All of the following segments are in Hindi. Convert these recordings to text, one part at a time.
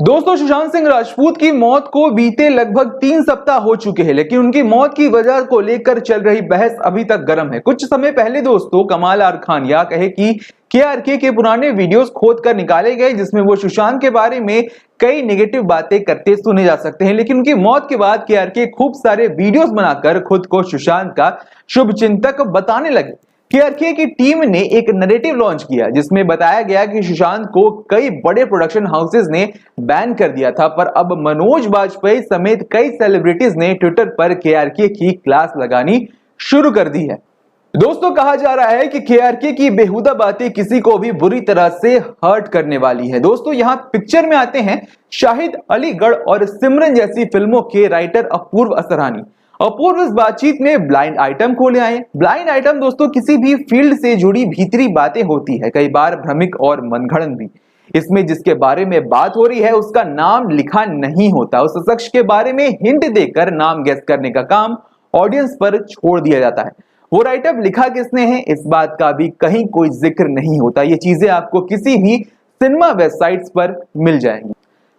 दोस्तों, सुशांत सिंह राजपूत की मौत को बीते लगभग 3 सप्ताह हो चुके हैं, लेकिन उनकी मौत की वजह को लेकर चल रही बहस अभी तक गर्म है। कुछ समय पहले दोस्तों कमाल आर खान या कहे कि केआरके के पुराने वीडियोस खोद कर निकाले गए, जिसमें वो सुशांत के बारे में कई नेगेटिव बातें करते सुने जा सकते हैं। लेकिन उनकी मौत के बाद केआरके खूब सारे वीडियोस बनाकर खुद को सुशांत का शुभचिंतक बताने लगे। केआरके की टीम ने एक नैरेटिव लॉन्च किया जिसमें बताया गया कि सुशांत को कई बड़े प्रोडक्शन हाउसेस ने बैन कर दिया था, पर अब मनोज बाजपेयी समेत कई सेलिब्रिटीज ने ट्विटर पर केआरके की क्लास लगानी शुरू कर दी है। दोस्तों, कहा जा रहा है कि केआरके की बेहुदा बातें किसी को भी बुरी तरह से हर्ट करने वाली है। दोस्तों, यहां पिक्चर में आते हैं शाहिद अलीगढ़ और सिमरन जैसी फिल्मों के राइटर अपूर्व असरानी। अपूर्व इस बातचीत में ब्लाइंड आइटम को ले आए। ब्लाइंड आइटम दोस्तों किसी भी फील्ड से जुड़ी भीतरी बातें होती है, कई बार भ्रमिक और मनगढ़ंत भी। इसमें जिसके बारे में बात हो रही है उसका नाम लिखा नहीं होता, उस शख्स के बारे में हिंट देकर नाम गेस करने का काम ऑडियंस पर छोड़ दिया जाता है। वो राइटअप लिखा किसने है इस बात का भी कहीं कोई जिक्र नहीं होता। ये चीजें आपको किसी भी सिनेमा वेबसाइट्स पर मिल जाएंगी।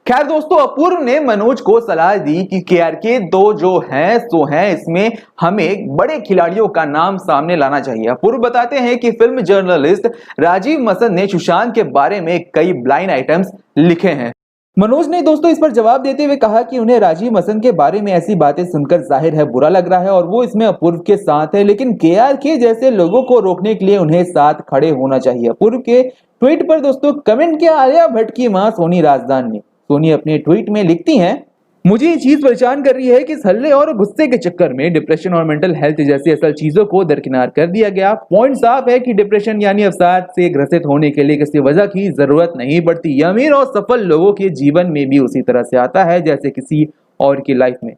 खैर दोस्तों, अपूर्व ने मनोज को सलाह दी कि केआरके दो जो हैं सो हैं, इसमें हमें बड़े खिलाड़ियों का नाम सामने लाना चाहिए। अपूर्व बताते हैं कि फिल्म जर्नलिस्ट राजीव मसंद ने सुशांत के बारे में कई ब्लाइंड आइटम्स लिखे हैं। मनोज ने दोस्तों इस पर जवाब देते हुए कहा कि उन्हें राजीव मसंद के बारे में ऐसी बातें सुनकर जाहिर है बुरा लग रहा है और वो इसमें अपूर्व के साथ है, लेकिन केआरके जैसे लोगों को रोकने के लिए उन्हें साथ खड़े होना चाहिए। अपूर्व के ट्वीट पर दोस्तों कमेंट किया आलिया भट्ट की मां सोनी राजदान ने। सोनी अपने ट्वीट में लिखती हैं, मुझे ये चीज परेशान कर रही है कि इस हल्ले और गुस्से के चक्कर में डिप्रेशन और मेंटल हेल्थ जैसी असल चीजों को दरकिनार कर दिया गया। पॉइंट साफ है कि डिप्रेशन यानी अवसाद से ग्रसित होने के लिए किसी वजह की जरूरत नहीं पड़ती। ये अमीर और सफल लोगों के जीवन में भी उसी तरह से आता है जैसे किसी और की लाइफ में।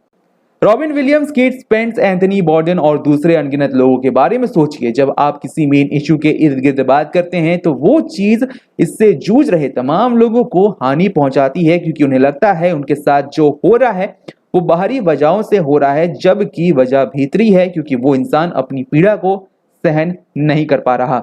रॉबिन विलियम्स, कीट स्पेंस, एंथनी बॉर्डन और दूसरे अनगिनत लोगों के बारे में सोचिए। जब आप किसी मेन इशू के इर्द गिर्द बात करते हैं तो वो चीज इससे जूझ रहे तमाम लोगों को हानि पहुंचाती है, क्योंकि उन्हें लगता है उनके साथ जो हो रहा है वो बाहरी वजहों से हो रहा है, जबकि वजह भीतरी है, क्योंकि वो इंसान अपनी पीड़ा को सहन नहीं कर पा रहा।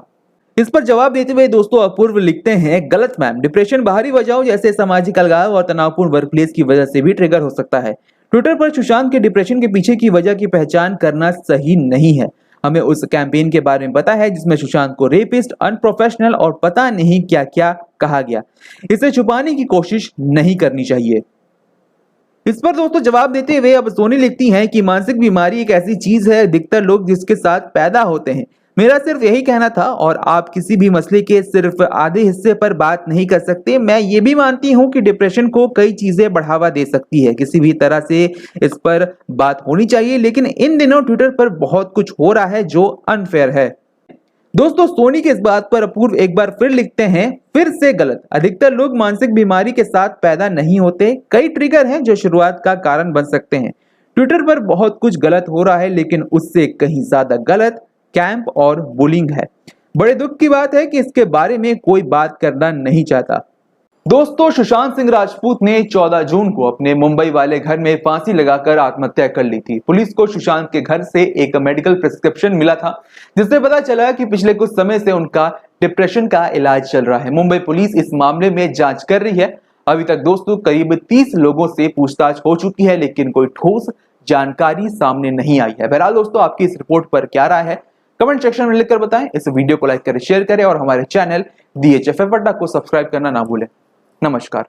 इस पर जवाब देते हुए दोस्तों अपूर्व लिखते हैं, गलत मैम, डिप्रेशन बाहरी वजहों जैसे सामाजिक अलगाव और तनावपूर्ण वर्कप्लेस की वजह से भी ट्रिगर हो सकता है। ट्विटर पर सुशांत के डिप्रेशन के पीछे की वजह की पहचान करना सही नहीं है। हमें उस कैंपेन के बारे में पता है जिसमें सुशांत को रेपिस्ट, अनप्रोफेशनल और पता नहीं क्या क्या कहा गया। इसे छुपाने की कोशिश नहीं करनी चाहिए। इस पर दोस्तों जवाब देते हुए अब सोनी लिखती हैं कि मानसिक बीमारी एक ऐसी चीज है अधिकतर लोग जिसके साथ पैदा होते हैं। मेरा सिर्फ यही कहना था, और आप किसी भी मसले के सिर्फ आधे हिस्से पर बात नहीं कर सकते। मैं ये भी मानती हूँ कि डिप्रेशन को कई चीजें बढ़ावा दे सकती है, किसी भी तरह से इस पर बात होनी चाहिए, लेकिन इन दिनों ट्विटर पर बहुत कुछ हो रहा है जो अनफेयर है। दोस्तों, सोनी के इस बात पर अपूर्व एक बार फिर लिखते हैं, फिर से गलत, अधिकतर लोग मानसिक बीमारी के साथ पैदा नहीं होते। कई ट्रिगर हैं जो शुरुआत का कारण बन सकते हैं। ट्विटर पर बहुत कुछ गलत हो रहा है, लेकिन उससे कहीं ज्यादा गलत कैंप और बुलिंग है। बड़े दुख की बात है कि इसके बारे में कोई बात करना नहीं चाहता। दोस्तों, सुशांत सिंह राजपूत ने 14 जून को अपने मुंबई वाले घर में फांसी लगाकर आत्महत्या कर ली थी। पुलिस को सुशांत के घर से एक मेडिकल प्रिस्क्रिप्शन मिला था जिससे पता चला कि पिछले कुछ समय से उनका डिप्रेशन का इलाज चल रहा है। मुंबई पुलिस इस मामले में जांच कर रही है। अभी तक दोस्तों करीब 30 लोगों से पूछताछ हो चुकी है, लेकिन कोई ठोस जानकारी सामने नहीं आई है। बहरहाल दोस्तों, आपकी इस रिपोर्ट पर क्या राय है कमेंट सेक्शन में लिखकर बताएं। इस वीडियो को लाइक करें, शेयर करें और हमारे चैनल DHFF अड्डा को सब्सक्राइब करना ना भूलें। नमस्कार।